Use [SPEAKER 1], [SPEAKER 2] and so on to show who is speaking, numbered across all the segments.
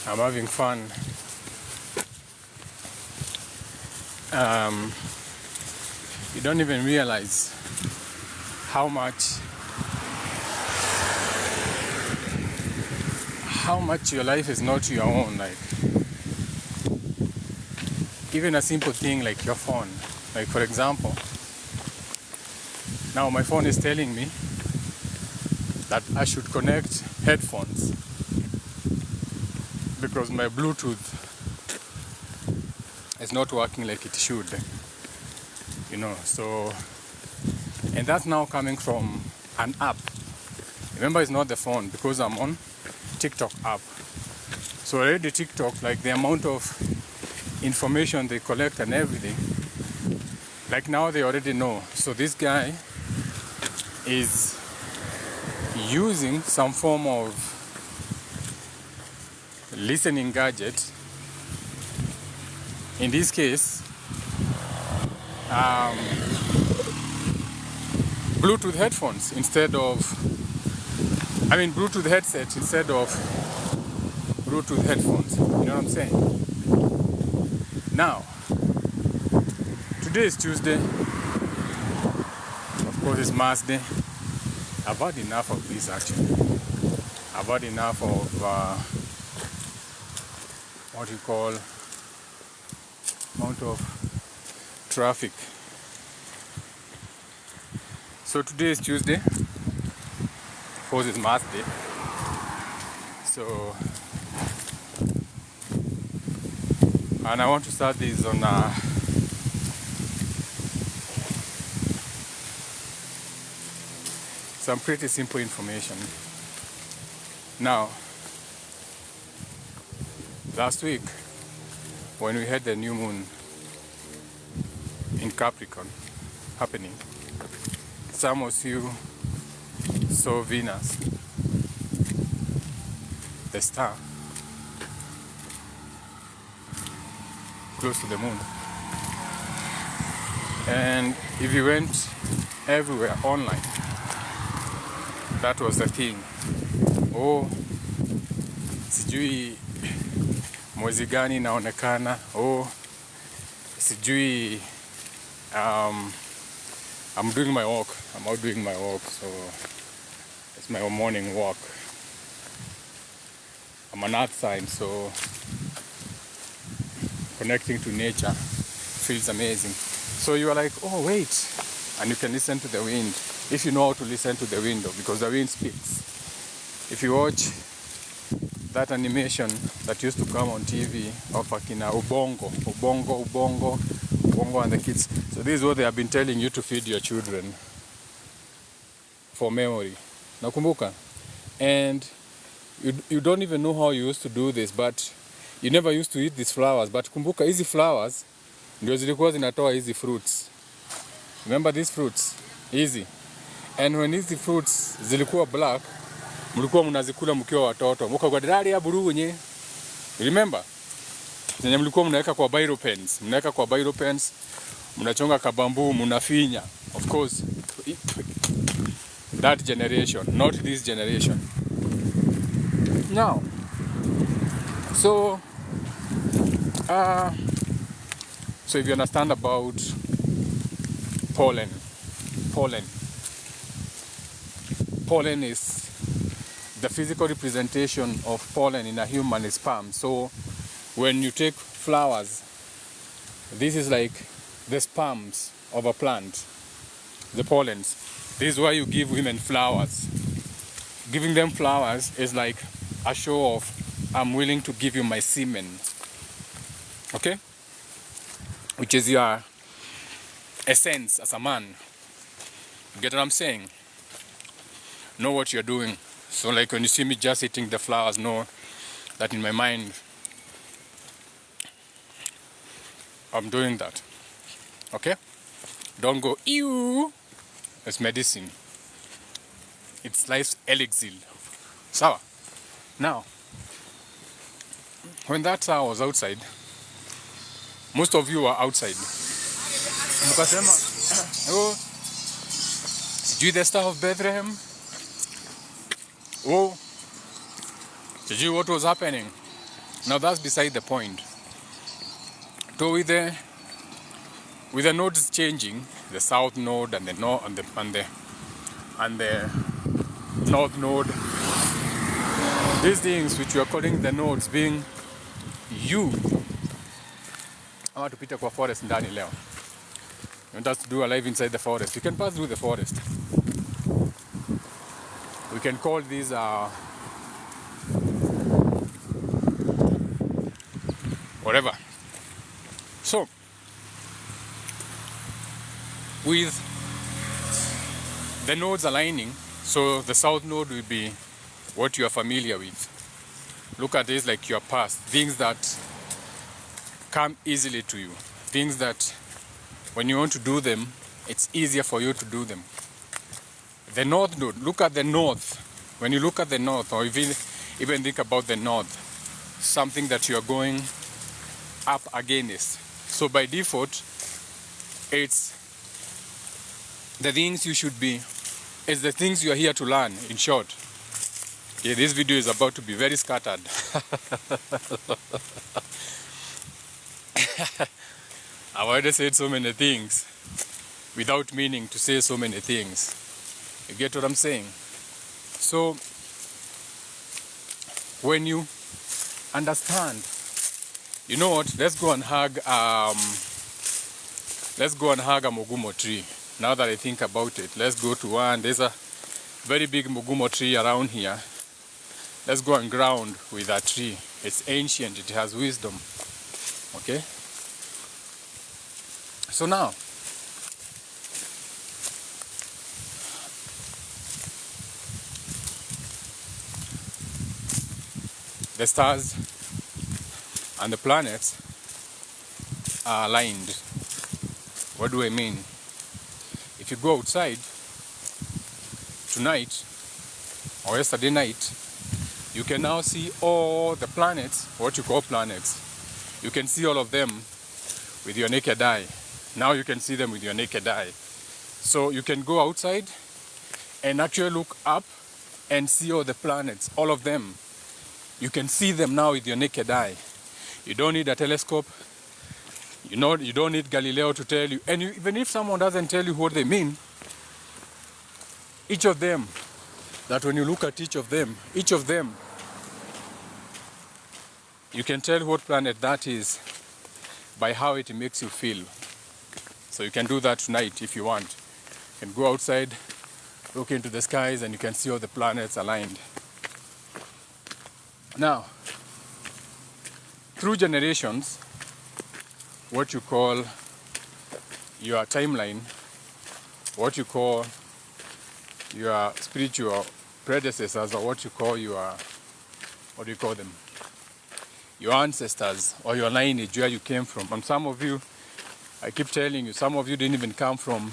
[SPEAKER 1] I'm having fun. You don't even realize how much your life is not your own. Like, even a simple thing like your phone. Like, for example, now my phone is telling me that I should connect headphones because my Bluetooth is not working like it should, so, and that's now coming from an app. Remember, it's not the phone, because I'm on TikTok app. So already TikTok, like the amount of information they collect and everything, like now they already know. So this guy is using some form of listening gadget. In this case, Bluetooth headphones instead of, Bluetooth headset instead of Bluetooth headphones. You know what I'm saying? Now, today is Tuesday. Of course, it's Mars Day. I've had enough of this actually. I've had enough of what you call amount of traffic. So today is Tuesday. Of course, it's Mars Day. So, and I want to start this on some pretty simple information. Now, last week, when we had the new moon in Capricorn happening, some of you saw Venus, the star, close to the moon. And if you went everywhere online, that was the thing. Oh, sijui mwezi gani inaonekana. Oh, sijui I'm doing my walk. I'm out doing my walk, so it's my morning walk. I'm an earth sign, so connecting to nature feels amazing. So you are like, oh wait, and you can listen to the wind if you know how to listen to the wind, because the wind speaks. If you watch that animation that used to come on TV of Akina Ubongo and the kids. So this is what they have been telling you to feed your children for memory. Nakumbuka? And you don't even know how you used to do this, but you never used to eat these flowers. But kumbuka, hizi flowers ndio zilikuwa zinatoa hizi fruits. Remember these fruits? Easy. And when hizi fruits zilikuwa black, mlikuwa mnazikula mkiwa watoto. Muka kwa dirari ya buru nye. Remember? Zenye mlikuwa mnaweka kwa biro pens. Mnaweka kwa biro pens, mnachonga kabambu, mnafinya. Of course, that generation, not this generation. Now, so if you understand about pollen is the physical representation of pollen in a human sperm. So when you take flowers, this is like the sperms of a plant, the pollens. This is why you give women flowers. Giving them flowers is like a show of, I'm willing to give you my semen. Okay? Which is your essence as a man. You get what I'm saying? Know what you're doing. So like when you see me just eating the flowers, know that in my mind, I'm doing that. Okay? Don't go, ew. It's medicine. It's life's elixir. Sawa. Now, when that sour was outside, most of you were outside. Mukasema, oh, did you the Star of Bethlehem? Oh, did you what was happening? Now that's beside the point. So with the nodes changing, the south node and the north and the north node, these things which we are calling the nodes being you. I want to pita kwa forest ndani leo. You want us to do a live inside the forest. You can pass through the forest. We can call these whatever. So with the nodes aligning, so the south node will be what you are familiar with. Look at this like your past, things that come easily to you, things that when you want to do them, it's easier for you to do them. The north node, look at the north. When you look at the north, or even think about the north, something that you are going up against. So by default, it's the things you should be, it's the things you are here to learn, in short. Okay, this video is about to be very scattered. I've already said so many things without meaning to say so many things. You get what I'm saying? So when you understand, you know what, let's go and hug a mugumo tree. Now that I think about it, let's go to one. There's a very big mugumo tree around here. Let's go and ground with that tree. It's ancient, it has wisdom. Okay? So now, the stars and the planets are aligned. What do I mean? If you go outside tonight or yesterday night, you can now see all the planets, what you call planets. You can see all of them with your naked eye. Now you can see them with your naked eye. So you can go outside and actually look up and see all the planets, all of them. You can see them now with your naked eye. You don't need a telescope. You don't need Galileo to tell you. And even if someone doesn't tell you what they mean, each of them, that when you look at each of them, you can tell what planet that is by how it makes you feel. So you can do that tonight if you want. You can go outside, look into the skies, and you can see all the planets aligned. Now, through generations, what you call your timeline, what you call your spiritual predecessors, or what you call your, what do you call them? Your ancestors, or your lineage, where you came from. And some of you, I keep telling you, some of you didn't even come from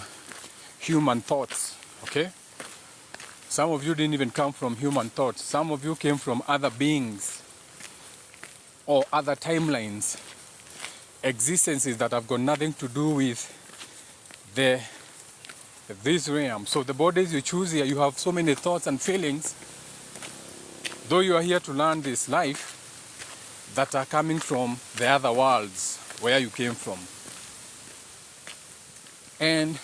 [SPEAKER 1] human thoughts, okay? Some of you didn't even come from human thoughts. Some of you came from other beings or other timelines, existences that have got nothing to do with this realm. So the bodies you choose here, you have so many thoughts and feelings, though you are here to learn this life, that are coming from the other worlds where you came from. And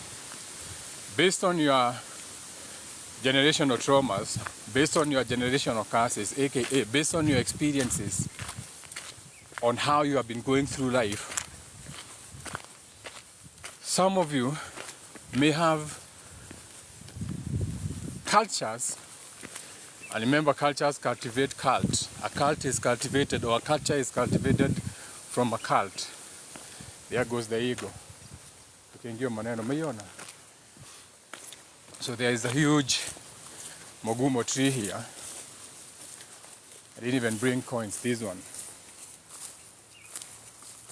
[SPEAKER 1] based on your generational traumas, based on your generational curses, aka based on your experiences, on how you have been going through life, some of you may have cultures. And remember, cultures cultivate cult. A cult is cultivated, or a culture is cultivated from a cult. There goes the ego. So there is a huge mogumo tree here. I didn't even bring coins, this one.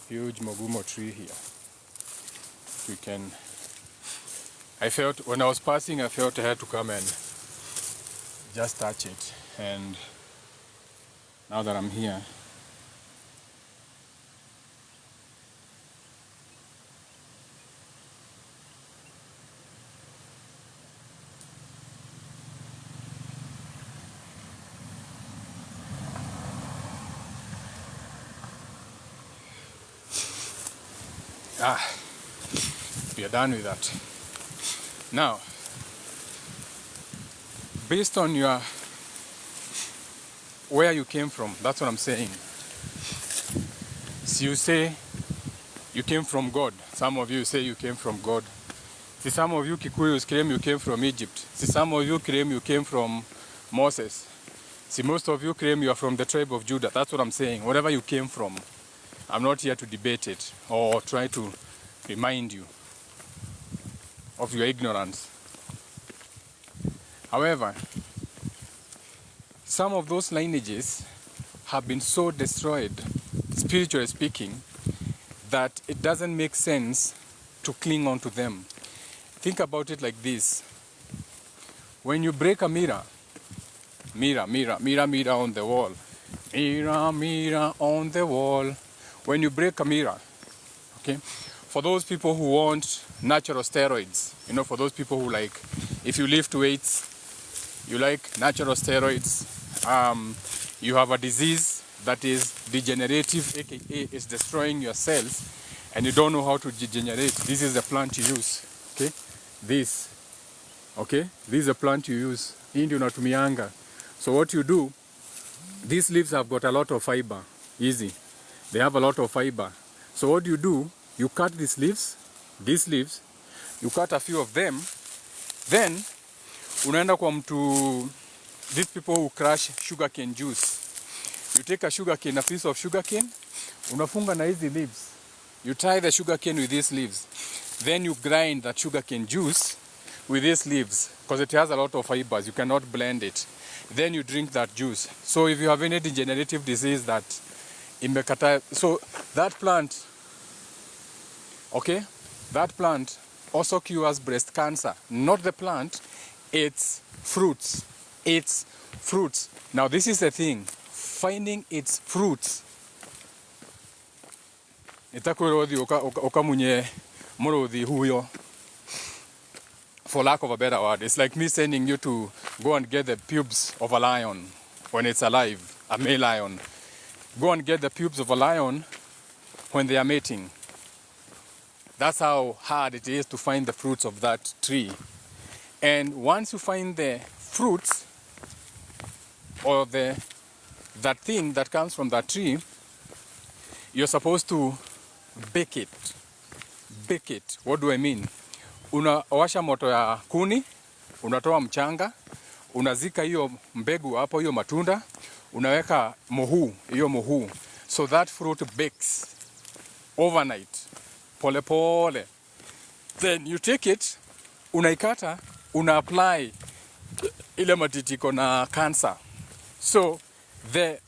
[SPEAKER 1] Huge mogumo tree here. We can, I felt, when I was passing, I felt I had to come and just touch it. And now that I'm here, We are done with that. Now, based on where you came from, that's what I'm saying. So you say you came from God. Some of you say you came from God. See, some of you Kikuyus claim you came from Egypt. See, some of you claim you came from Moses. See, most of you claim you are from the tribe of Judah. That's what I'm saying. Wherever you came from, I'm not here to debate it or try to remind you of your ignorance. However, some of those lineages have been so destroyed, spiritually speaking, that it doesn't make sense to cling on to them. Think about it like this. When you break a mirror on the wall, mirror on the wall. When you break a mirror, okay, for those people who want natural steroids, you know, for those people who like, if you lift weights, you like natural steroids, you have a disease that is degenerative, aka is destroying your cells, and you don't know how to degenerate. This is the plant you use, okay? This is a plant you use. Hii ndio unatumianga. So what you do, these leaves have got a lot of fiber, easy. They have a lot of fiber. So what you do, you cut these leaves, you cut a few of them, then unaenda kwa mtu, these people who crush sugarcane juice. You take a piece of sugarcane, unafunga na hizi leaves. You tie the sugarcane with these leaves. Then you grind that sugarcane juice with these leaves because it has a lot of fibers. You cannot blend it. Then you drink that juice. So if you have any degenerative disease that imekata, so that plant, okay, that plant also cures breast cancer. Not the plant, its fruits. Its fruits. Now this is the thing, finding its fruits. Itakurothi okamunye murothi huyo, for lack of a better word. It's like me sending you to go and get the pubes of a lion when it's alive, a male lion. Go and get the pubes of a lion when they are mating. That's how hard it is to find the fruits of that tree. And once you find the fruits or that thing that comes from that tree, you're supposed to bake it. Bake it. What do I mean? Unawasha moto ya kuni, unatoa mchanga, unazika hiyo mbegu hapo, hiyo matunda, unaweka hiyo mohu. So that fruit bakes overnight. Pole pole. Then you take it, unaikata, una-apply ile matitiko na cancer. So the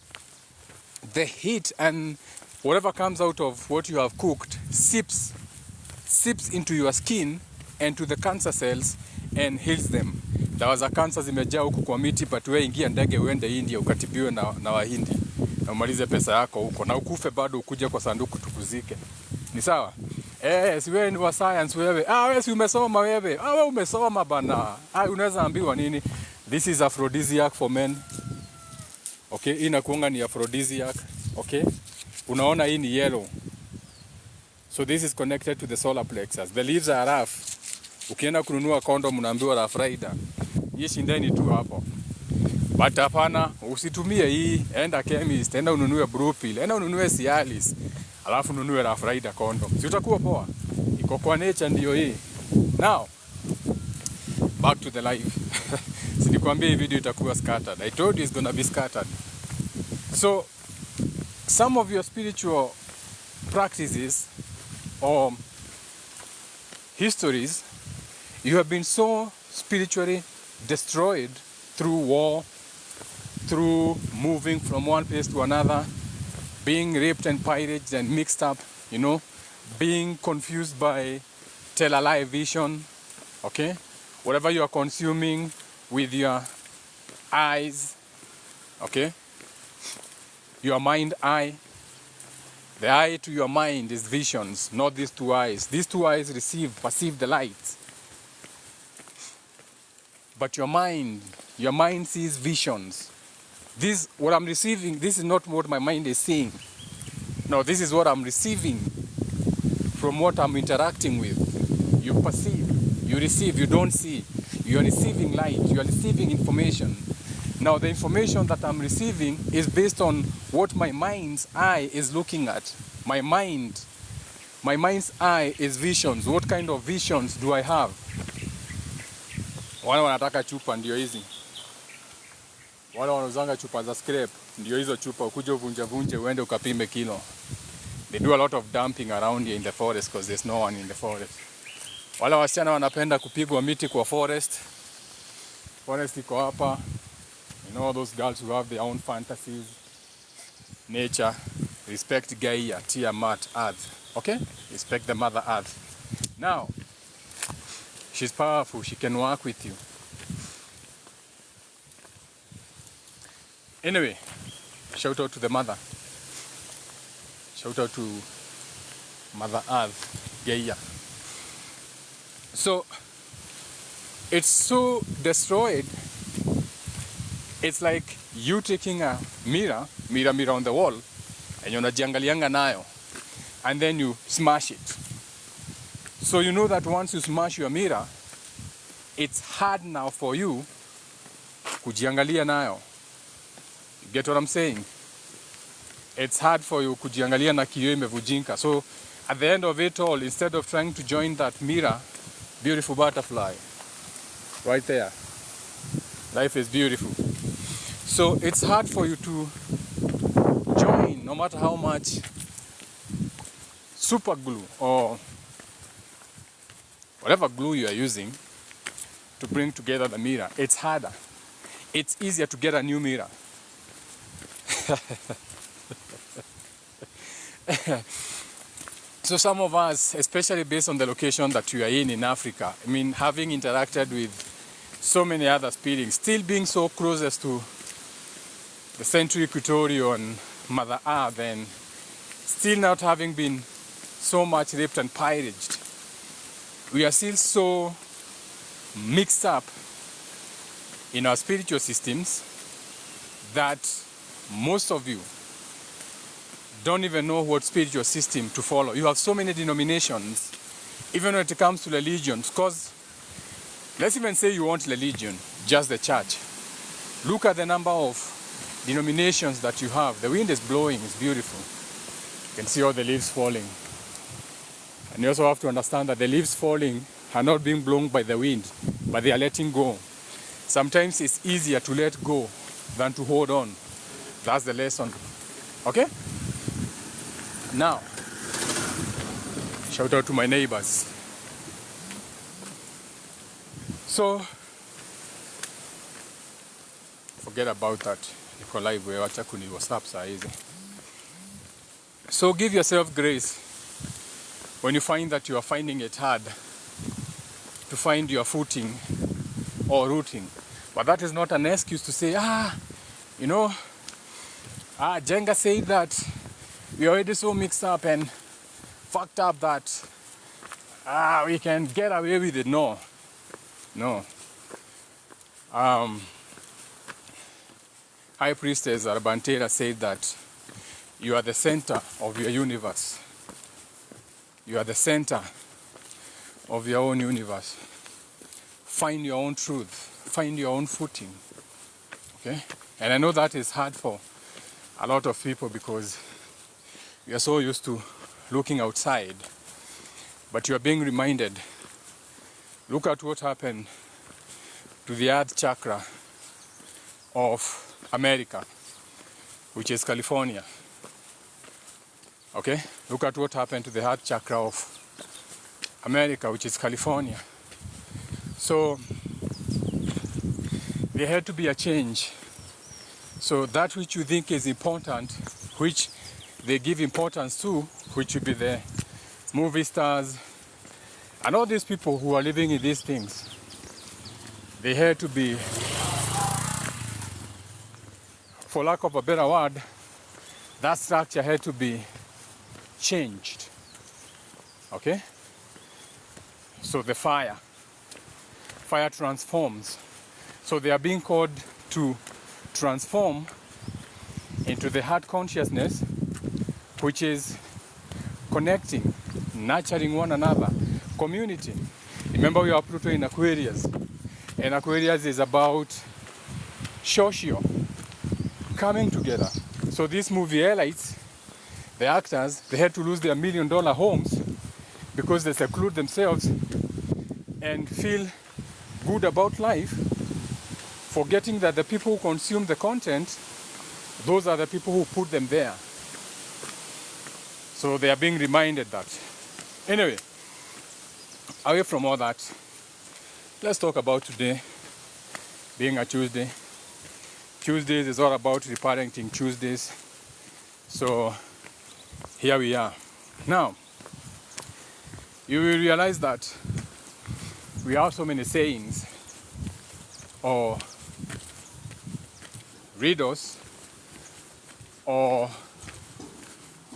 [SPEAKER 1] heat and whatever comes out of what you have cooked seeps into your skin and to the cancer cells and heals them. Dawa za cancer zimejaa huku kwa miti, but wewe ingia ndege uende India ukatibiwe na Wahindi na umalize pesa yako huko na ukufe bado ukuje kwa sanduku tukuzike. Ni sawa? Si wewe ni wa science wewe. Wewe si umesoma wewe. Wewe umesoma bana. Unaweza ambiwa nini? This is aphrodisiac for men. Okay, hii inakuanga ni aphrodisiac. Okay? Unaona hii ni yellow. So this is connected to the solar plexus. The leaves are rough. Ukienda kununua condom unaambiwa rough rider. Hii shindani tu hapo. But hapana, usitumie hii. Enda chemist, enda ununue blue pill, enda ununue Cialis. Alafu ununue rough rider condom. Si utakuwa poa. Iko kwa nature ndio hii. Now, back to the life. Sinikwambia hii video itakuwa scattered. I told you it's gonna be scattered. So, some of your spiritual practices or histories, you have been so spiritually destroyed through war, through moving from one place to another, being raped and pirated and mixed up, you know, being confused by tell a lie vision, okay? Whatever you are consuming with your eyes, okay? Your mind eye. The eye to your mind is visions, not these two eyes. These two eyes perceive the light. But your mind sees visions. This, what I'm receiving, this is not what my mind is seeing. No, this is what I'm receiving from what I'm interacting with. You perceive, you receive, you don't see. You are receiving light, you are receiving information. Now the information that I'm receiving is based on what my mind's eye is looking at. My mind's eye is visions. What kind of visions do I have? Wale wanataka chupa ndio hizi. Wale wanauzanga chupa za scrap ndio hizo chupa, ukuje vunje uende ukapime kilo. They do a lot of dumping around here in the forest because there's no one in the forest. Wale wasichana wanapenda kupigwa miti kwa forest. Forest iko hapa. You know, those girls who have their own fantasies. Nature. Respect Gaia, Tiamat, Earth. Okay? Respect the Mother Earth. Now, she's powerful. She can work with you. Anyway, shout out to the Mother. Shout out to Mother Earth, Gaia. So, it's so destroyed. It's like you taking a mirror on the wall, and you're unajiangalianga nayo, and then you smash it. So you know that once you smash your mirror, it's hard now for you kujiangalia nayo. You get what I'm saying? It's hard for you kujiangalia na kioo imevujinka. So at the end of it all, instead of trying to join that mirror, beautiful butterfly, right there. Life is beautiful. So it's hard for you to join, no matter how much super glue or whatever glue you are using to bring together the mirror. It's harder. It's easier to get a new mirror. So some of us, especially based on the location that you are in Africa, I mean, having interacted with so many other spirits, still being so closest to the central equatorial and Mother Earth, and still not having been so much raped and pillaged, we are still so mixed up in our spiritual systems that most of you don't even know what spiritual system to follow. You have so many denominations, even when it comes to religions, because let's even say you want religion, just the church. Look at the number of denominations that you have. The wind is blowing, it's beautiful. You can see all the leaves falling. And you also have to understand that the leaves falling are not being blown by the wind, but they are letting go. Sometimes it's easier to let go than to hold on. That's the lesson. Okay? Now, shout out to my neighbors. So, forget about that. So give yourself grace when you find that you are finding it hard to find your footing or routing. But that is not an excuse to say, Jenga said that we are already so mixed up and fucked up that we can get away with it. No. High Priestess Arbantera said that you are the center of your universe. You are the center of your own universe. Find your own truth. Find your own footing. Okay? And I know that is hard for a lot of people because we are so used to looking outside. But you are being reminded, look at what happened to the earth chakra of America, which is California. Okay? Look at what happened to the heart chakra of America, which is California. So there had to be a change. So that which you think is important, which they give importance to, which would be the movie stars and all these people who are living in these things, they had to be, for lack of a better word, that structure had to be changed. Okay? So the fire transforms. So they are being called to transform into the heart consciousness, which is connecting, nurturing one another, community. Remember, we are Pluto in Aquarius, and Aquarius is about socio, coming together. So this movie highlights the actors, they had to lose their $1 million homes because they seclude themselves and feel good about life, forgetting that the people who consume the content, those are the people who put them there. So they are being reminded that. Anyway, away from all that, let's talk about today being a Tuesday. Tuesdays is all about reparenting Tuesdays. So here we are. Now, you will realize that we have so many sayings or riddles, or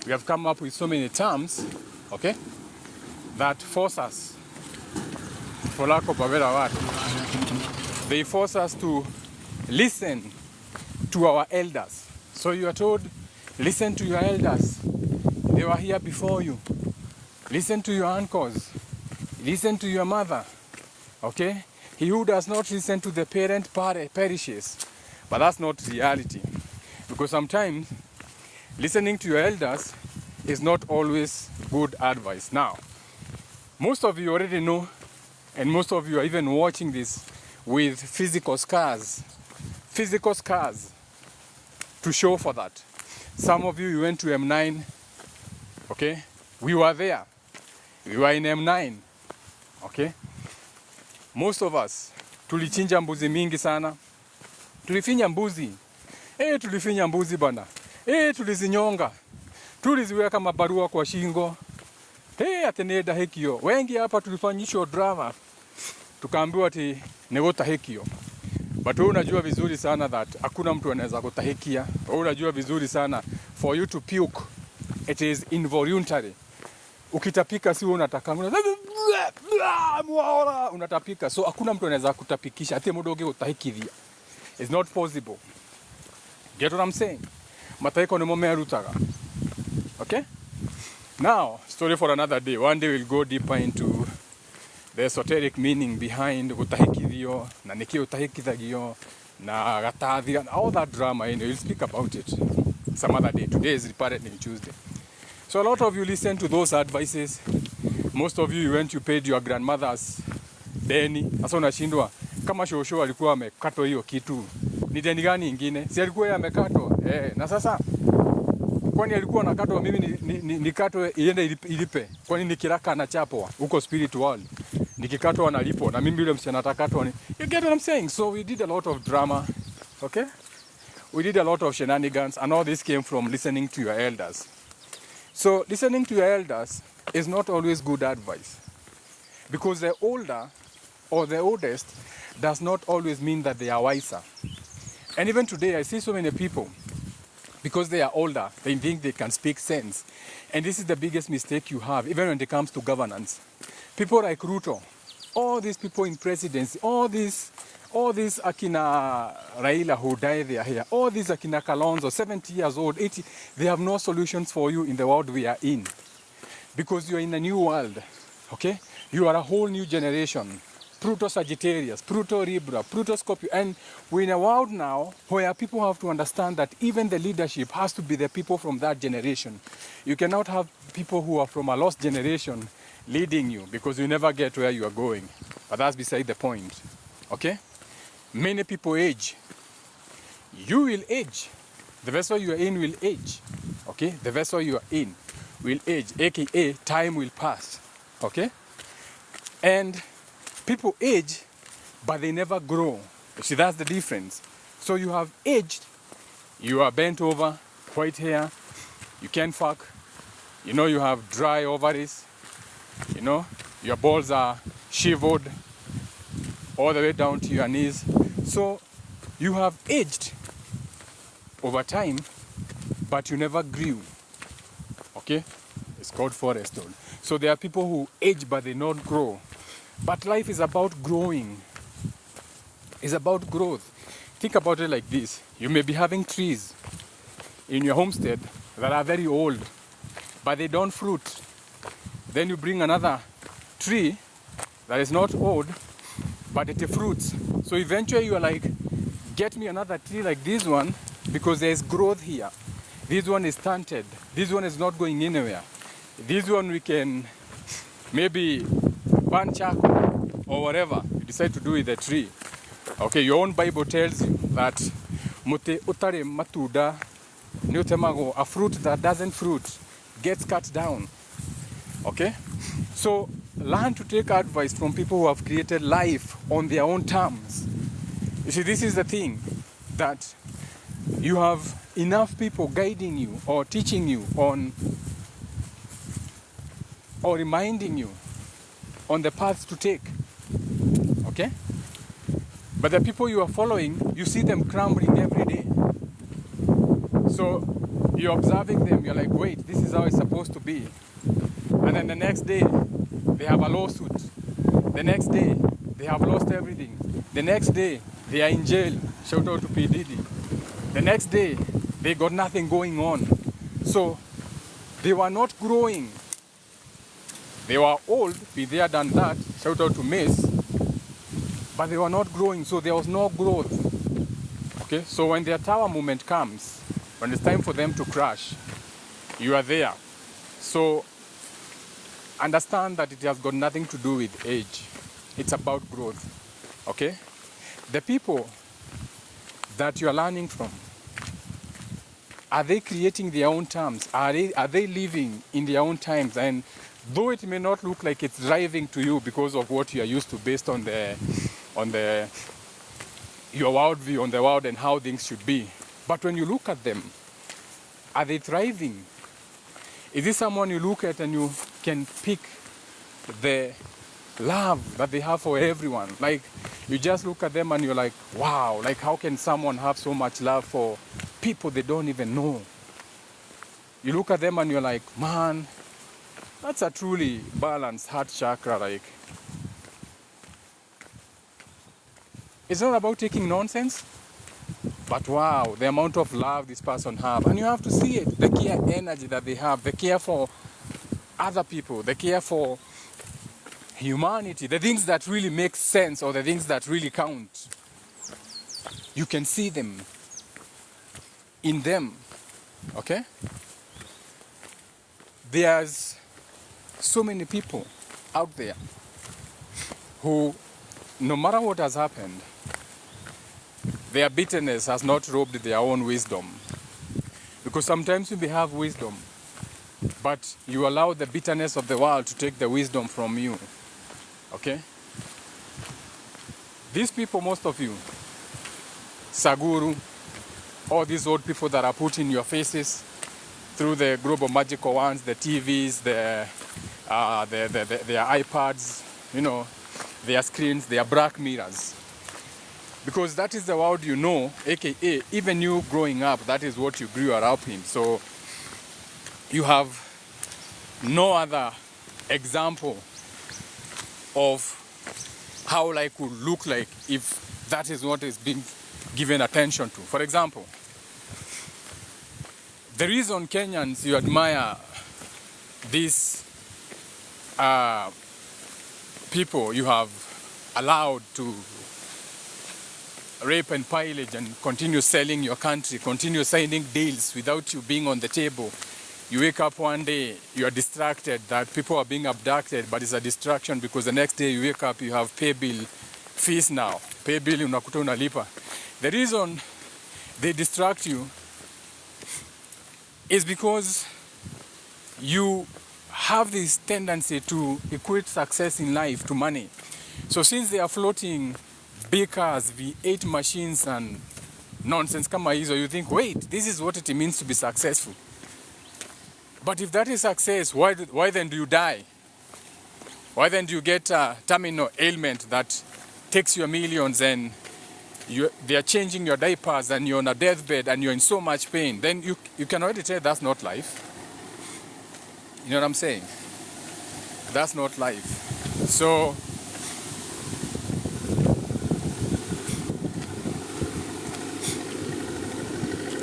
[SPEAKER 1] we have come up with so many terms, okay, that force us, for lack of a better word, they force us to listen to our elders. So you are told, listen to your elders. They were here before you. Listen to your uncles. Listen to your mother. Okay? He who does not listen to the parent perishes. But that's not reality. Because sometimes listening to your elders is not always good advice. Now, most of you already know, and most of you are even watching this with physical scars. Physical scars to show for that. Some of you went to M9. Okay? We were there. We were in M9. Okay? Most of us tulichinja mbuzi mingi sana. Tulifinya mbuzi. Tulifinya mbuzi bana. Tulizinyonga. Tuliziweka mabarua kwa shingo. Ateneda hekio. Wengi hapa tulifanyishwa drama. Tukaambiwa ati negota hekio. But wewe unajua vizuri sana that hakuna mtu anaweza kutahikia. Wewe unajua vizuri sana for you to puke, it is involuntary. Ukitapika si wewe unataka unatapika, so hakuna mtu anaweza kutapikisha ati mudoge utahikithia. It's not possible. Get what I'm saying? Mathaiko ni momerutaga. Okay? Now, story for another day. One day we'll go deeper into the esoteric meaning behind utahikithio na niki utahikithagio na gatathi and all that drama. We'll speak about it some other day. Today is Reparenting Tuesday. So a lot of you listen to those advices. Most of you went, you paid your grandmother's deni. Sasa unashindwa kama shosho alikuwa amekatwa hiyo kitu, ni deni gani ingine? Si alikuwa yeye amekatwa. Na sasa kwani alikuwa anakatwa mimi nikatwe iende ilipe? Kwani nikiraka na chapo huko spirit world nikikatwa analipo na mimi yule msichana atakatwa? You get what I'm saying? So we did a lot of drama. Okay? We did a lot of shenanigans, and all this came from listening to your elders. So listening to your elders is not always good advice, because the older or the oldest does not always mean that they are wiser. And even today I see so many people, because they are older, they think they can speak sense. And this is the biggest mistake you have, even when it comes to governance. People like Ruto, all these people in presidency, all these Akina Raila who died, they are here. All these Akina Kalonzo, 70 years old, 80, they have no solutions for you in the world we are in. Because you are in a new world, okay? You are a whole new generation. Pluto Sagittarius, Pluto Libra, Pluto Scorpio. And we're in a world now where people have to understand that even the leadership has to be the people from that generation. You cannot have people who are from a lost generation leading you, because you never get where you are going. But that's beside the point, okay? Many people age. You will age. The vessel you are in will age, okay? The vessel you are in will age, aka time will pass, okay? And people age, but they never grow. You see, that's the difference. So you have aged, you are bent over, white hair, you can't fuck, you know, you have dry ovaries, you know, your balls are shivered all the way down to your knees. So you have aged over time, but you never grew. Okay? It's called forest stone. So there are people who age but they not grow. But life is about growing. It's about growth. Think about it like this. You may be having trees in your homestead that are very old, but they don't fruit. Then you bring another tree that is not old, but it fruits. So eventually you are like, get me another tree like this one, because there is growth here. This one is stunted. This one is not going anywhere. This one we can maybe burn charcoal or whatever you decide to do with the tree. Okay, your own Bible tells you that mute utare matuda niutemago, a fruit that doesn't fruit gets cut down. Okay, so learn to take advice from people who have created life on their own terms. You see, this is the thing, that you have enough people guiding you or teaching you on, or reminding you on the path to take. Okay? But the people you are following, you see them crumbling every day. So you're observing them, you're like, wait, this is how it's supposed to be. And then the next day, they have a lawsuit. The next day, they have lost everything. The next day, they are in jail. Shout out to P. Diddy. The next day, they got nothing going on. So they were not growing. They were old, be there done that. Shout out to Mace. But they were not growing, so there was no growth. Okay, so when their tower moment comes, when it's time for them to crash, you are there. So understand that it has got nothing to do with age. It's about growth. Okay? The people that you are learning from, are they creating their own terms? Are they living in their own times? And though it may not look like it's driving to you because of what you are used to, based on your worldview on the world and how things should be, but when you look at them, are they thriving? Is this someone you look at and you can pick the love that they have for everyone? Like, you just look at them and you're like, wow, like how can someone have so much love for people they don't even know? You look at them and you're like, man, that's a truly balanced heart chakra. Like, it's not about taking nonsense, but wow, the amount of love this person have. And you have to see it, the care energy that they have, the care for other people, the care for humanity, the things that really make sense or the things that really count. You can see them in them. Okay? There's so many people out there who, no matter what has happened, their bitterness has not robbed their own wisdom. Because sometimes you may have wisdom, but you allow the bitterness of the world to take the wisdom from you. Okay? These people, most of you, Saguru, all these old people that are put in your faces through the global magical ones, the TVs, their iPads, you know, their screens, their black mirrors. Because that is the world you know, aka even you growing up, that is what you grew up in. So you have no other example of how life would look like if that is what is being given attention to. For example, the reason Kenyans, you admire these people you have allowed to rape and pillage and continue selling your country, continue signing deals without you being on the table. You wake up one day, you are distracted that people are being abducted, but it's a distraction because the next day you wake up, you have pay bill fees now. Pay bill unakuta unalipa. The reason they distract you is because you have this tendency to equate success in life to money. So since they are floating big cars, V8 machines and nonsense kama hizo, you think, wait, this is what it means to be successful. But if that is success, why then do you die? Why then do you get a terminal ailment that takes your millions and they are changing your diapers and you're on a deathbed and you're in so much pain? Then you can already tell that's not life. You know what I'm saying? That's not life. So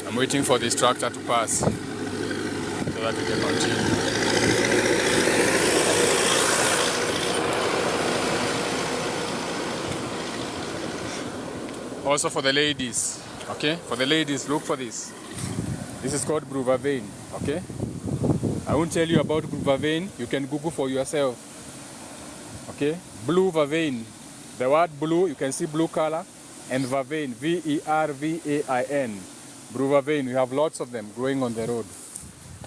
[SPEAKER 1] I'm waiting for this tractor to pass so that we can continue. Also for the ladies, okay? For the ladies, look for this. This is called blue vervain, okay? I won't tell you about blue vervain. You can Google for yourself, okay? Blue vervain. The word blue, you can see blue color, and vervain, V-E-R-V-A-I-N. Blue vervain, we have lots of them growing on the road.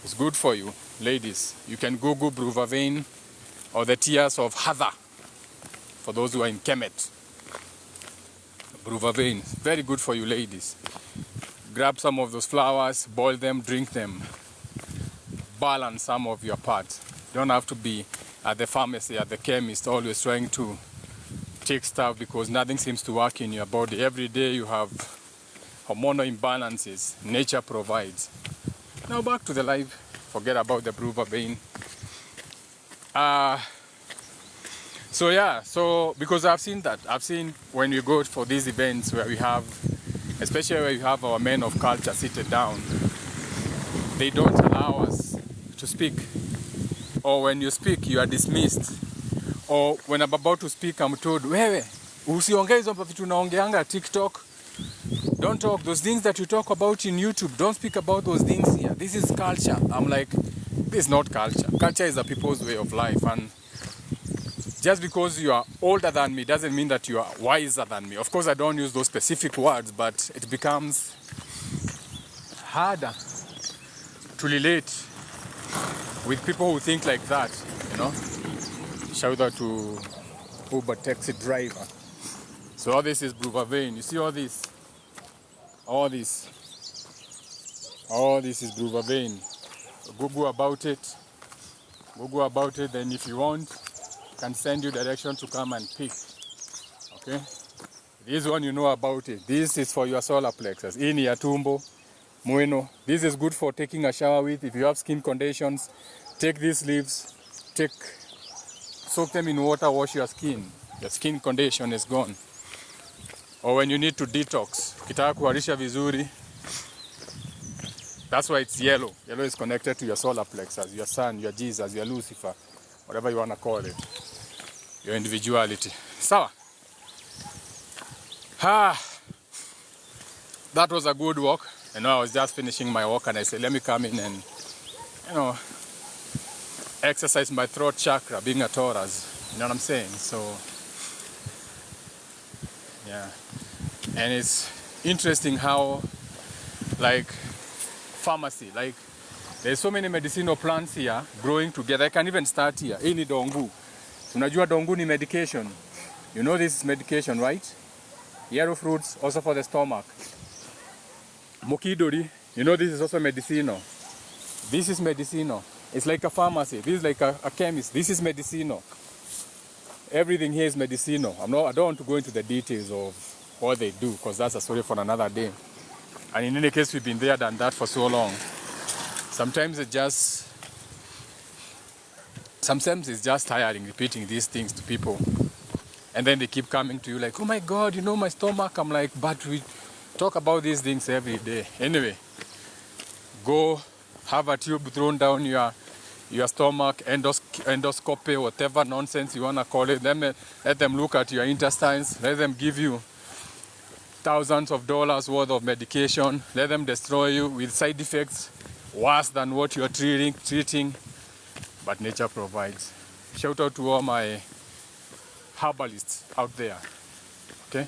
[SPEAKER 1] It's good for you, ladies. You can Google blue vervain or the tears of Heather, for those who are in Kemet. Blue vervain, very good for you, ladies. Grab some of those flowers, boil them, drink them. Balance some of your parts. You don't have to be at the pharmacy, at the chemist, always trying to take stuff because nothing seems to work in your body. Every day you have hormonal imbalances. Nature provides. Now back to the live. Forget about the blue vervain. So yeah, so because I've seen that. I've seen when we go for these events where we have, especially where you have our men of culture seated down, they don't allow us to speak. Or when you speak, you are dismissed. Or when I'm about to speak, I'm told, wewe, usiongee hizo vitu unaongeanga TikTok. Don't talk those things that you talk about in YouTube. Don't speak about those things here. This is culture. I'm like, this is not culture. Culture is a people's way of life. And just because you are older than me doesn't mean that you are wiser than me. Of course, I don't use those specific words, but it becomes harder to relate with people who think like that, you know. Shout out to Uber taxi driver. So all this is blue vervain. You see all this? All this is blue vervain. Google about it. Google about it. Then if you want, I can send you direction to come and pick. Okay? This one you know about it. This is for your solar plexus. In your tumbo, mueno. This is good for taking a shower with. If you have skin conditions, take these leaves. Soak them in water, wash your skin. Your skin condition is gone. Or when you need to detox, ukitaka kuharisha vizuri, that's why it's yellow. Yellow is connected to your solar plexus, your sun, your Jesus, your Lucifer, whatever you want to call it, your individuality. Sawa. That was a good walk. I know I was just finishing my walk and I said, let me come in and, exercise my throat chakra, being a Taurus. You know what I'm saying? So, yeah. And it's interesting how, like, pharmacy, like, there's so many medicinal plants here growing together. I can even start here. Hii ni dongu. Unajua dongu ni medication. You know this is medication, right? Yarrow fruits, also for the stomach. Mokidori, you know this is also medicinal. This is medicinal. It's like a pharmacy. This is like a chemist. This is medicinal. Everything here is medicinal. I don't want to go into the details of what they do because that's a story for another day. And in any case, we've been there, done that for so long. Sometimes it's just tiring repeating these things to people. And then they keep coming to you like, oh my God, you know my stomach. I'm like, but we talk about these things every day. Anyway, go have a tube thrown down your stomach, endoscopy, whatever nonsense you want to call it. Let them look at your intestines. Let them give you thousands of dollars worth of medication. Let them destroy you with side effects worse than what you're treating. But nature provides. Shout out to all my herbalists out there. Okay?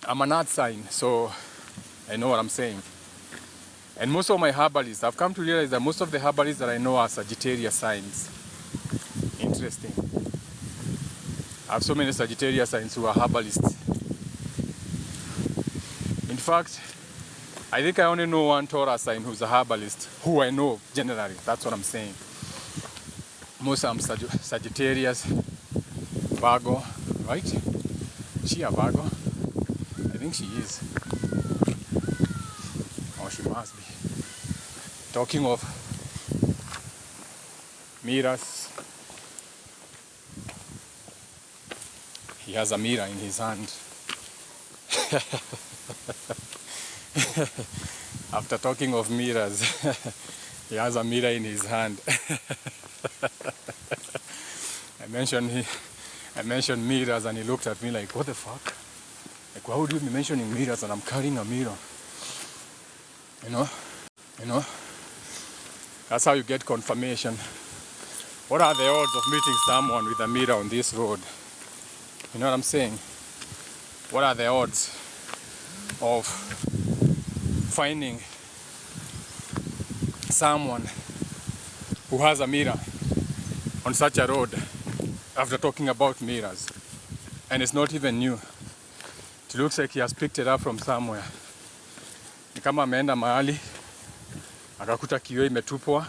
[SPEAKER 1] I'm an earth sign, so I know what I'm saying. And most of my herbalists, I've come to realize that most of the herbalists that I know are Sagittarius signs. Interesting. I have so many Sagittarius signs who are herbalists. In fact, I think I only know one Taurus sign who's a herbalist, who I know generally. That's what I'm saying. Most are Sagittarius, Virgo, right? She a Virgo? I think she is. Or she must be. Talking of mirrors, he has a mirror in his hand. After talking of mirrors, he has a mirror in his hand. I mentioned mirrors and he looked at me like, what the fuck? Like, why would you be mentioning mirrors and I'm carrying a mirror? You know, that's how you get confirmation. What are the odds of meeting someone with a mirror on this road? You know what I'm saying? What are the odds of finding someone who has a mirror on such a road after talking about mirrors? And it's not even new. It looks like he has picked it up from somewhere. Ni kama ameenda mahali akakuta kioo imetupwa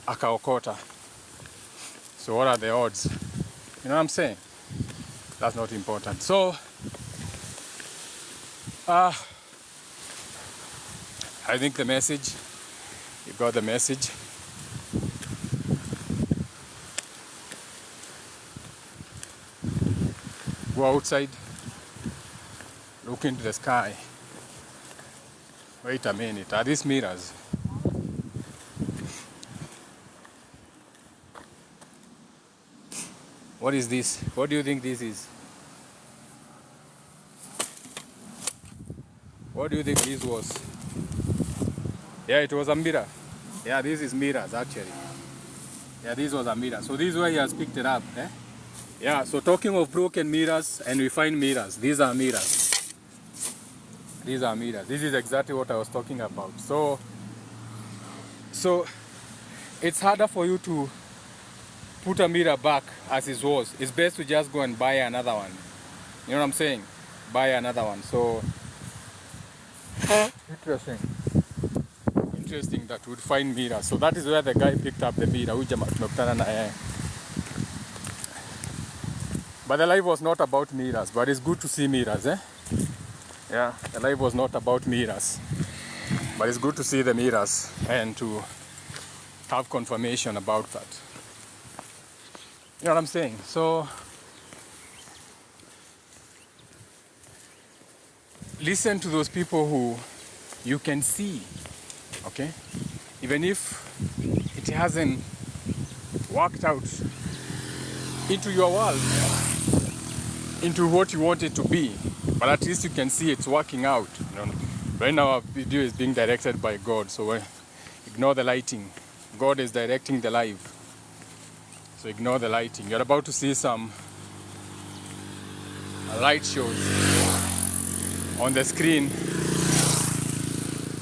[SPEAKER 1] akaokota. So what are the odds? You know what I'm saying? That's not important. So I think the message, you got the message. Go outside, look into the sky. Wait a minute, are these mirrors? What is this? What do you think this is? What do you think this was? Yeah, it was a mirror. Yeah, this is mirrors actually. Yeah, this was a mirror. So this is where he has picked it up. Eh? Yeah, so talking of broken mirrors and we find mirrors. These are mirrors. These are mirrors. This is exactly what I was talking about. So it's harder for you to put a mirror back as it was. It's best to just go and buy another one. You know what I'm saying? Buy another one. So interesting that we'd find mirrors. So that is where the guy picked up the mirror. But the life was not about mirrors, but it's good to see mirrors, eh? Yeah, the life was not about mirrors, but it's good to see the mirrors and to have confirmation about that. You know what I'm saying? So listen to those people who you can see, okay? Even if it hasn't worked out into your world, into what you want it to be, but at least you can see it's working out. You know? Right now our video is being directed by God, so ignore the lighting. God is directing the live, so ignore the lighting. You're about to see some light shows on the screen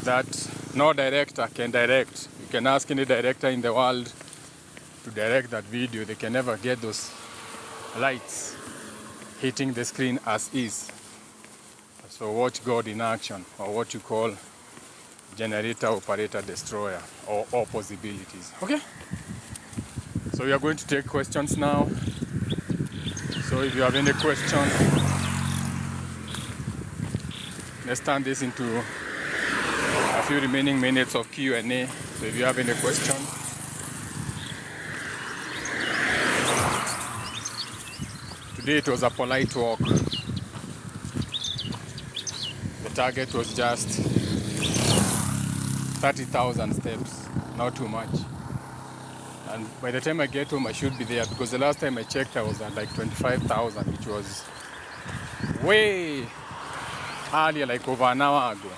[SPEAKER 1] that no director can direct. You can ask any director in the world to direct that video. They can never get those lights hitting the screen as is. So watch God in action, or what you call generator, operator, destroyer, or all possibilities. Okay? So we are going to take questions now. So if you have any question, let's turn this into a few remaining minutes of Q&A. So if you have any question, today it was a polite walk. The target was just 30,000 steps, not too much. And by the time I get home, I should be there, because the last time I checked, I was at like 25,000, which was way earlier, like over an hour ago.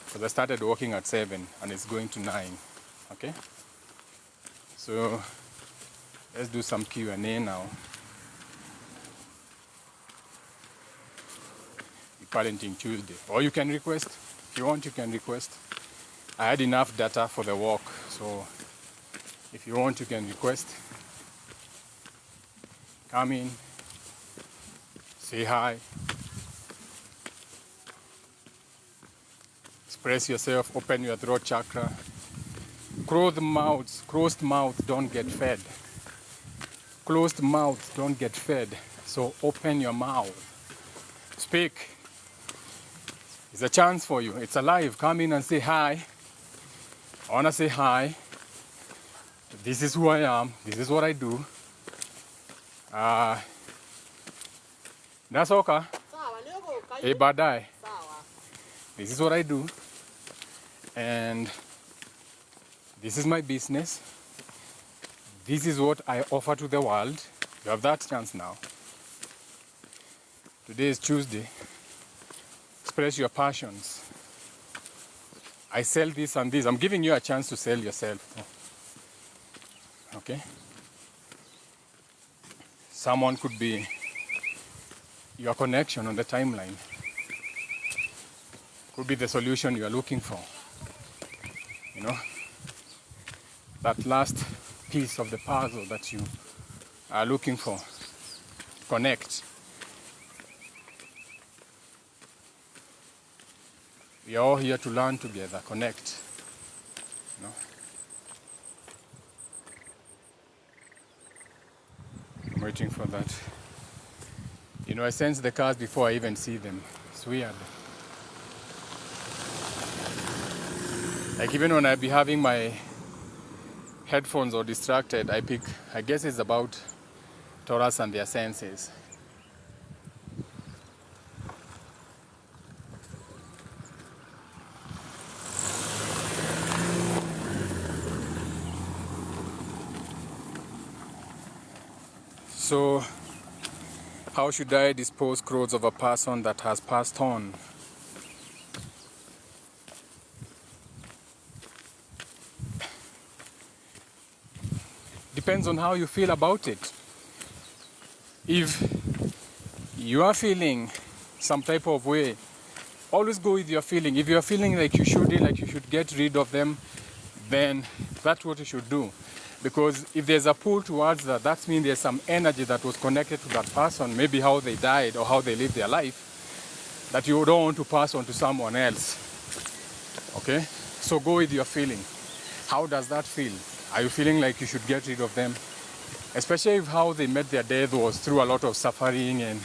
[SPEAKER 1] Because I started walking at 7 and it's going to 9. Okay? So let's do some Q&A now. Parenting Tuesday. Or you can request. If you want, you can request. I had enough data for the walk, so if you want, you can request. Come in, say hi, express yourself, open your throat chakra. Closed mouths don't get fed. Closed mouths don't get fed. So open your mouth. Speak. It's a chance for you. It's alive. Come in and say hi. I want to say hi. This is who I am. This is what I do. That's okay. Hey, badai. This is what I do. And this is my business. This is what I offer to the world. You have that chance now Today is Tuesday. Express your passions. I sell this and this. I'm giving you a chance to sell yourself. Okay? Someone could be your connection on the timeline. Could be the solution you are looking for. You know? That last piece of the puzzle that you are looking for. Connect. We are all here to learn together, connect. You know? I'm waiting for that. You know, I sense the cars before I even see them. It's weird. Like even when I be having my headphones or distracted, I guess it's about Taurus and their senses. So, how should I dispose clothes of a person that has passed on? Depends on how you feel about it. If you are feeling some type of way, always go with your feeling. If you are feeling like you should get rid of them, then that's what you should do. Because if there's a pull towards that, that means there's some energy that was connected to that person, maybe how they died or how they lived their life, that you don't want to pass on to someone else. Okay? So go with your feeling. How does that feel? Are you feeling like you should get rid of them? Especially if how they met their death was through a lot of suffering and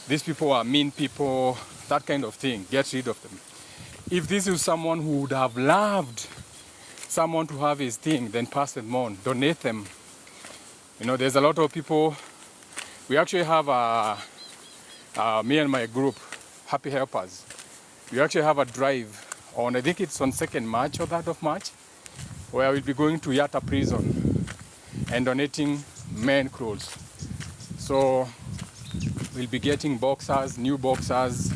[SPEAKER 1] these people are mean people, that kind of thing. Get rid of them. If this is someone who would have loved someone to have his thing, then pass them on, donate them. You know, there's a lot of people. We actually have me and my group, Happy Helpers. We actually have a drive on, I think it's on 2nd March or that of March, where we'll be going to Yatta prison and donating men clothes. So we'll be getting boxers, new boxers,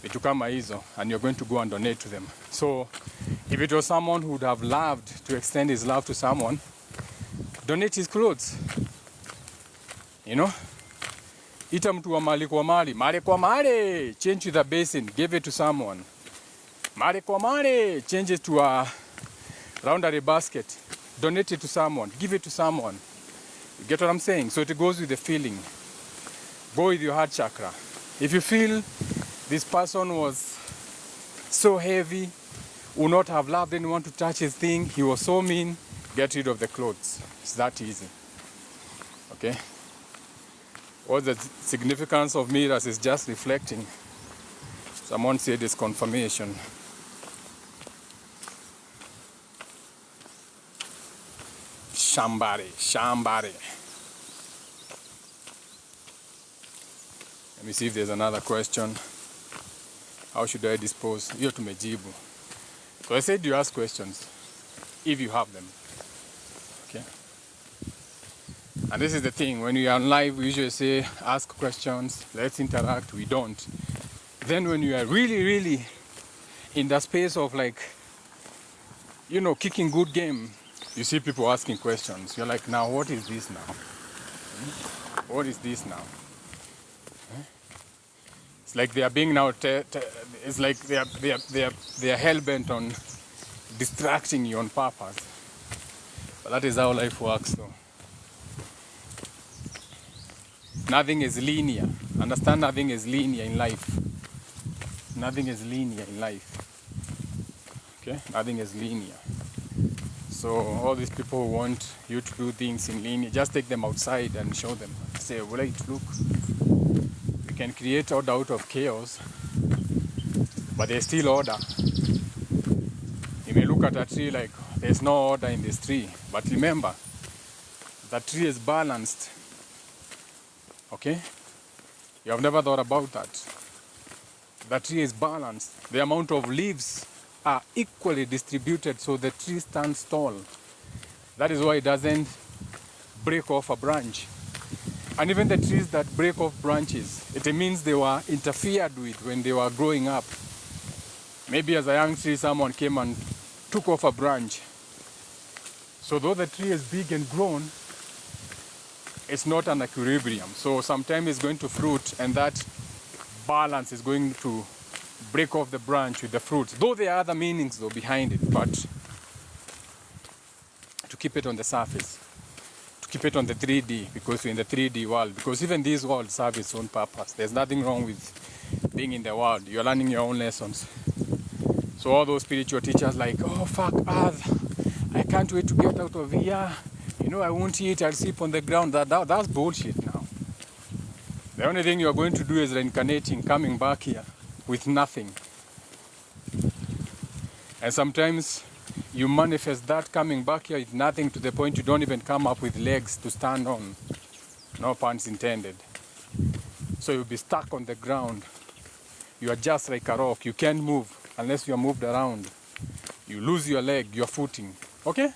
[SPEAKER 1] vitu kama hizo, and you're going to go and donate to them. So if it was someone who would have loved to extend his love to someone, donate his clothes. You know? Ita mtu wa mali kwa mali. Mali kwa mali! Change to the basin. Give it to someone. Mali kwa mali! Change it to a roundary basket. Donate it to someone. Give it to someone. You get what I'm saying? So it goes with the feeling. Go with your heart chakra. If you feel this person was so heavy, would not have loved anyone to touch his thing, he was so mean, get rid of the clothes. It's that easy. Okay? What's the significance of mirrors is just reflecting. Someone said it's confirmation. Shambari. Let me see if there's another question. How should I dispose? Hiyo tumejibu. So I said you ask questions, if you have them. Okay? And this is the thing, when we are on live, we usually say, ask questions, let's interact, we don't. Then when you are really in the space of like, you know, kicking good game, you see people asking questions. You're like, now what is this now? What is this now? It's like they are being now, it's like they are hell-bent on distracting you on purpose. But that is how life works though. Nothing is linear. Understand, nothing is linear in life. Nothing is linear in life. Okay? Nothing is linear. So all these people who want you to do things in linear, just take them outside and show them. Say, wait, look. We can create order out of chaos, but there's still order. You may look at a tree like there's no order in this tree, but remember, that tree is balanced. Okay? You have never thought about that. The tree is balanced. The amount of leaves are equally distributed so the tree stands tall. That is why it doesn't break off a branch. And even the trees that break off branches, it means they were interfered with when they were growing up. Maybe as a young tree, someone came and took off a branch. So though the tree is big and grown, it's not an equilibrium. So sometimes it's going to fruit, and that balance is going to break off the branch with the fruits. Though there are other meanings though behind it, but to keep it on the surface, to keep it on the 3D, because we're in the 3D world. Because even this world serves its own purpose. There's nothing wrong with being in the world. You're learning your own lessons. So all those spiritual teachers like, oh fuck Earth, I can't wait to get out of here. You know, I won't eat, I'll sleep on the ground. That's bullshit now. The only thing you're going to do is reincarnating, coming back here with nothing. And sometimes you manifest that coming back here with nothing to the point you don't even come up with legs to stand on. No puns intended. So you'll be stuck on the ground. You are just like a rock. You can't move unless you are moved around. You lose your leg, your footing. Okay?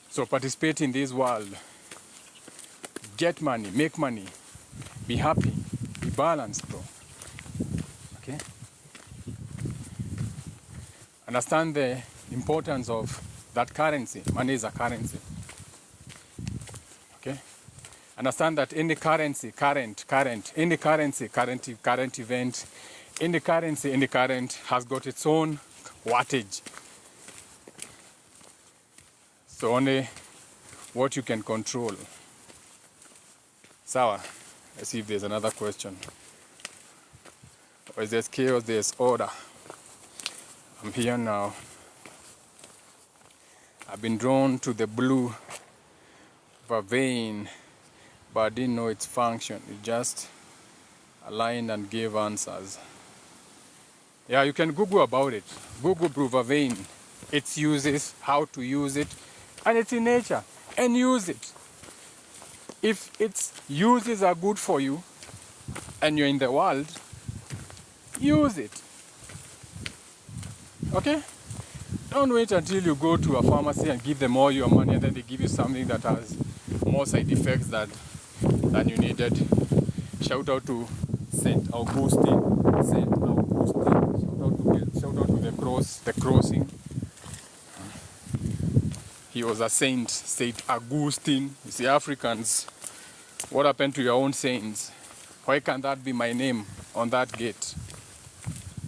[SPEAKER 1] So participate in this world. Get money, make money. Be happy. Be balanced, bro. Okay? Understand the importance of that currency. Money is a currency. Okay? Understand that any currency, current, any currency, current event, any currency, any current has got its own wattage. So only what you can control. Sawa. Let's see if there's another question. Or is there chaos, there's order. I'm here now. I've been drawn to the blue vein, but I didn't know its function. It just aligned and gave answers. Yeah, you can Google about it. Google blue vein, its uses, how to use it, and it's in nature. And use it. If its uses are good for you, and you're in the world, use it. Okay? Don't wait until you go to a pharmacy and give them all your money and then they give you something that has more side effects than you needed. Shout out to Saint Augustine. Saint Augustine. Shout out to the crossing. He was a saint, Saint Augustine. You see, Africans, what happened to your own saints? Why can't that be my name on that gate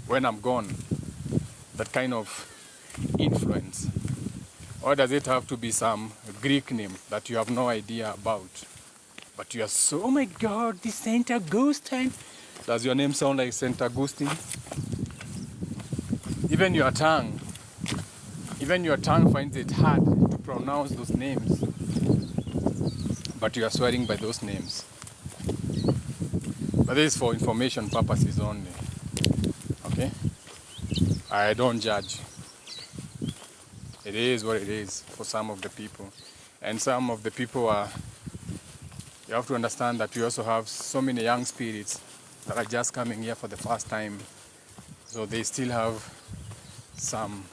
[SPEAKER 1] when I'm gone? That kind of influence. Or does it have to be some Greek name that you have no idea about? But you are so, oh my God, this Saint Augustine. Does your name sound like Saint Augustine? Even your tongue finds it hard to pronounce those names. But you are swearing by those names. But this is for information purposes only. Okay? I don't judge. It is what it is for some of the people. And some of the people are, you have to understand that we also have so many young spirits that are just coming here for the first time. So they still have some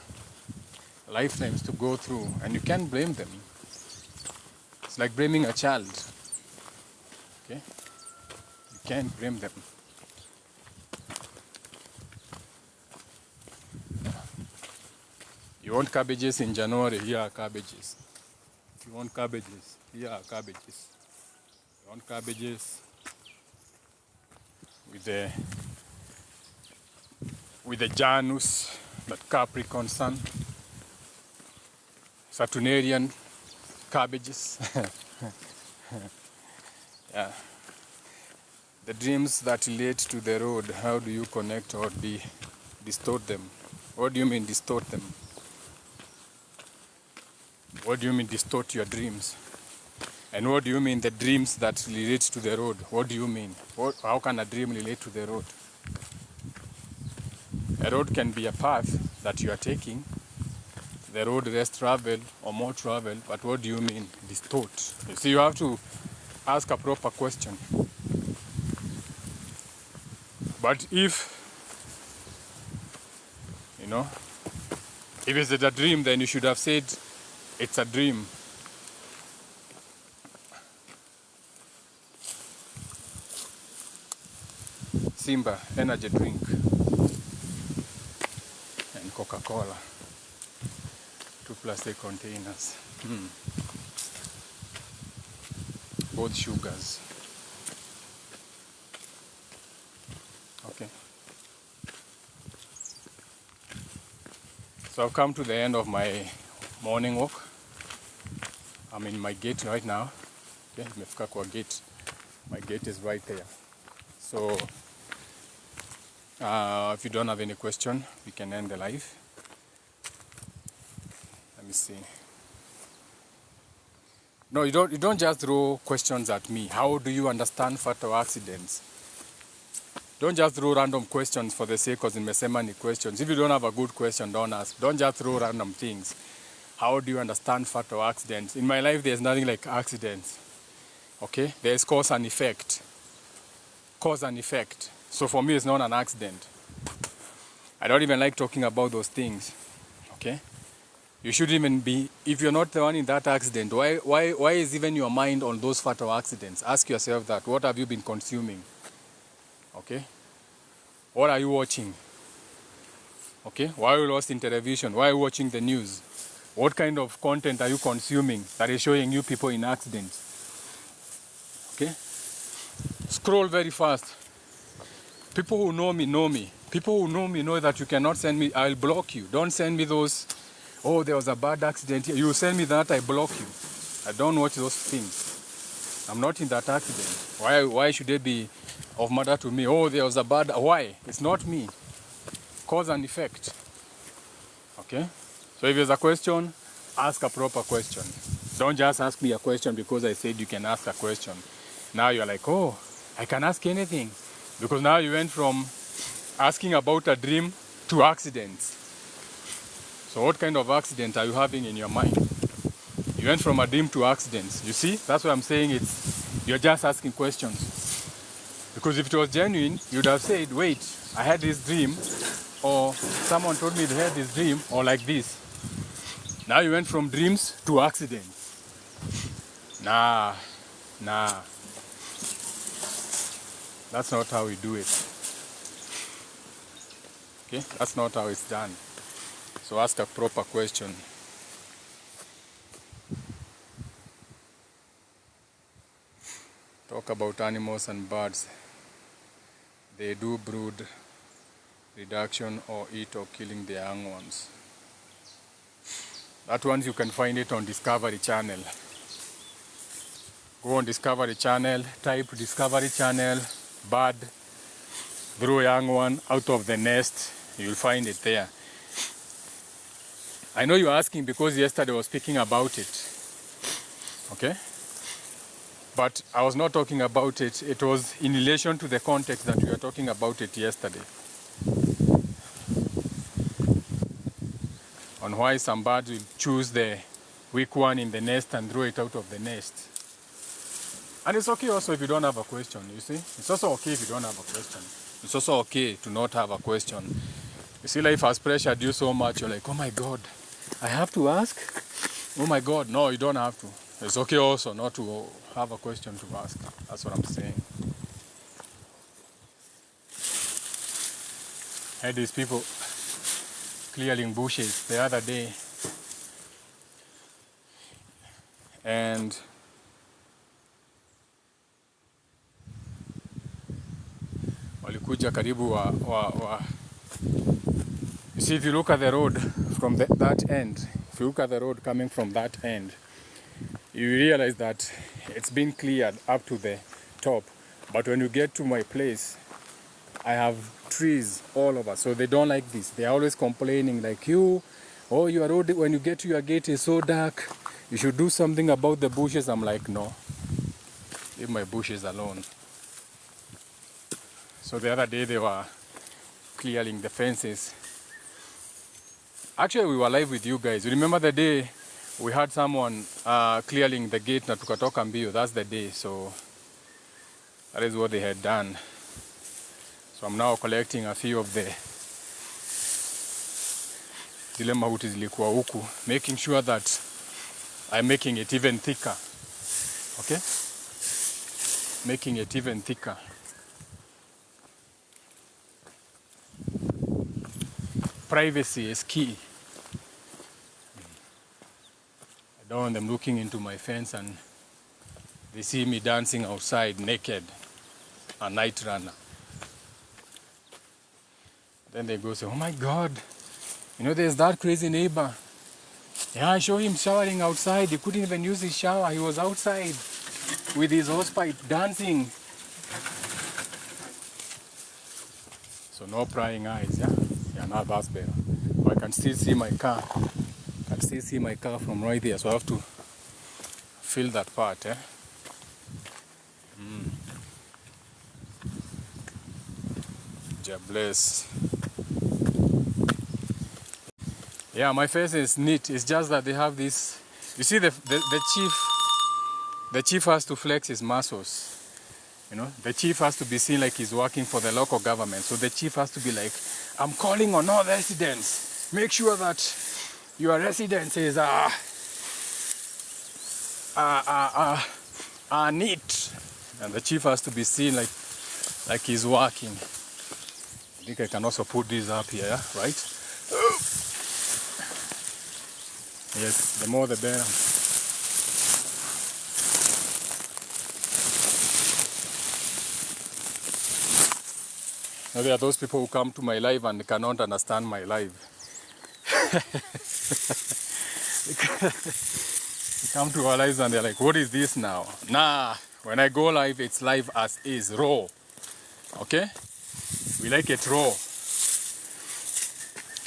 [SPEAKER 1] lifetimes to go through, and you can't blame them. It's like blaming a child. Okay? You can't blame them. You want cabbages in January, here are cabbages. If you want cabbages, here are cabbages. You want cabbages with the Janus, that Capricorn sun, Saturnalian cabbages. Yeah. The dreams that relate to the road, how do you connect or distort them? What do you mean distort them? What do you mean distort your dreams? And what do you mean the dreams that relate to the road? What do you mean? How can a dream relate to the road? A road can be a path that you are taking. The road less travel or more travel, but what do you mean distort? You see, you have to ask a proper question. But if it's a dream, then you should have said it's a dream. Simba energy drink and Coca-Cola. 2 plastic containers. Both sugars. Okay. So I've come to the end of my morning walk. I'm in my gate right now. Okay, nimefika kwa gate. My gate is right there. So if you don't have any question, we can end the live. Let me see. No, you don't just throw questions at me. How do you understand fatal accidents? Don't just throw random questions for the sake of nimesema ni questions. If you don't have a good question, don't ask. Don't just throw random things. How do you understand fatal accidents? In my life, there's nothing like accidents. Okay? There's cause and effect. Cause and effect. So for me, it's not an accident. I don't even like talking about those things. Okay? You shouldn't even be, if you're not the one in that accident, why is even your mind on those fatal accidents? Ask yourself that. What have you been consuming? Okay? What are you watching? Okay? Why are you lost in television? Why are you watching the news? What kind of content are you consuming that is showing you people in accidents? Okay? Scroll very fast. People who know me know me. People who know me know that you cannot send me, I'll block you. Don't send me those, oh, there was a bad accident here. You send me that, I block you. I don't watch those things. I'm not in that accident. Why should it be of matter to me? Oh, there was a bad, why? It's not me. Cause and effect. Okay? So if there's a question, ask a proper question. Don't just ask me a question because I said you can ask a question. Now you're like, oh, I can ask anything. Because now you went from asking about a dream to accidents. So what kind of accident are you having in your mind? You went from a dream to accidents. You see? That's what I'm saying. You're just asking questions. Because if it was genuine, you'd have said, wait, I had this dream, or someone told me they had this dream, or like this. Now you went from dreams to accidents. Nah. That's not how we do it. Okay? That's not how it's done. So ask a proper question. Talk about animals and birds. They do brood reduction or eat or killing their young ones. That one you can find it on Discovery Channel. Go on Discovery Channel, type Discovery Channel, bird, grow young one out of the nest. You'll find it there. I know you're asking because yesterday I was speaking about it. Okay? But I was not talking about it. It was in relation to the context that we were talking about it yesterday. On why some birds will choose the weak one in the nest and throw it out of the nest. And it's okay also if you don't have a question, you see? It's also okay if you don't have a question. It's also okay to not have a question. You see, life has pressured you so much, you're like, oh my God, I have to ask? Oh my God, no, you don't have to. It's okay also not to have a question to ask. That's what I'm saying. I had these people clearing bushes the other day, and walikuja karibu you see, if you look at the road from that end, if you look at the road coming from that end, you realize that it's been cleared up to the top. But when you get to my place, I have trees all over, so they don't like this. They're always complaining like, your road, when you get to your gate is so dark, you should do something about the bushes. I'm like, no, leave my bushes alone. So the other day they were clearing the fences. Actually, we were live with you guys. You remember the day we had someone clearing the gate na tukatoka mbio? That's the day. So that is what they had done. So I'm now collecting a few of the zile mahuti zilikuwa huku, making sure that I'm making it even thicker. Okay? Making it even thicker. privacy is key. I don't want them looking into my fence and they see me dancing outside naked, a night runner. Then they go say, oh my God, you know, there's that crazy neighbor. Yeah, I saw him showering outside. He couldn't even use his shower. He was outside with his hosepipe dancing. So no prying eyes, yeah? Yeah, now that's better. But I can still see my car. I can still see my car from right there, so I have to fill that part, eh? God bless. Yeah, my face is neat. It's just that they have this. You see, the chief has to flex his muscles. You know, the chief has to be seen like he's working for the local government. So the chief has to be like, I'm calling on all residents. Make sure that your residences are neat. And the chief has to be seen like he's working. I think I can also put this up here, right? Yes, the more the better. Now there are those people who come to my live and cannot understand my live. They come to our lives and they're like, what is this now? Nah, when I go live, it's live as is, raw. Okay? We like it raw.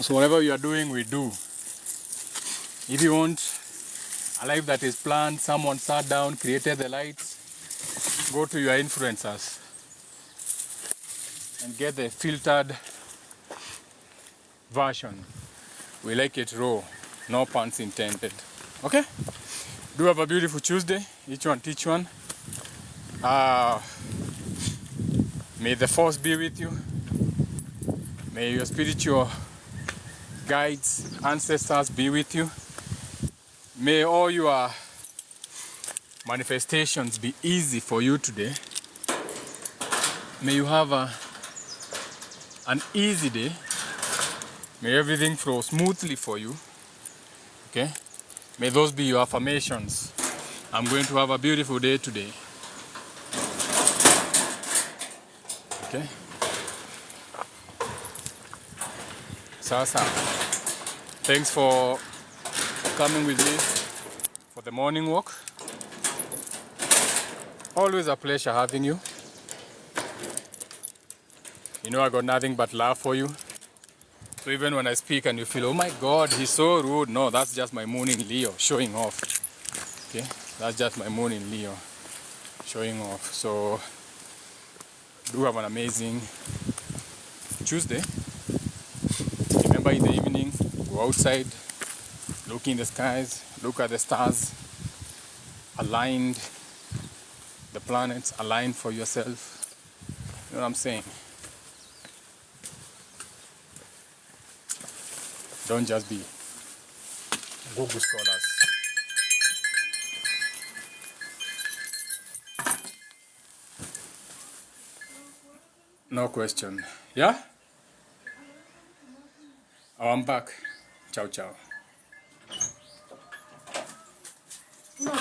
[SPEAKER 1] So whatever you are doing, we do. If you want a life that is planned, someone sat down, created the lights, go to your influencers and get the filtered version. We like it raw, no puns intended. Okay? Do have a beautiful Tuesday. Each one teach one. May the force be with you. May your spiritual guides, ancestors be with you. May all your manifestations be easy for you today. May you have an easy day. May everything flow smoothly for you. Okay? May those be your affirmations. I'm going to have a beautiful day today. Okay? Sasa. Thanks for coming with me for the morning walk. Always a pleasure having you. You know I got nothing but love for you. So even when I speak and you feel, oh my God, he's so rude. No, that's just my moon in Leo showing off. Okay, that's just my moon in Leo showing off. So do have an amazing Tuesday. Remember in the evening, go outside, look in the skies, look at the stars, aligned, the planets aligned for yourself. You know what I'm saying? Don't just be Google scholars. No question. Yeah? Oh, I'm back. Ciao, ciao.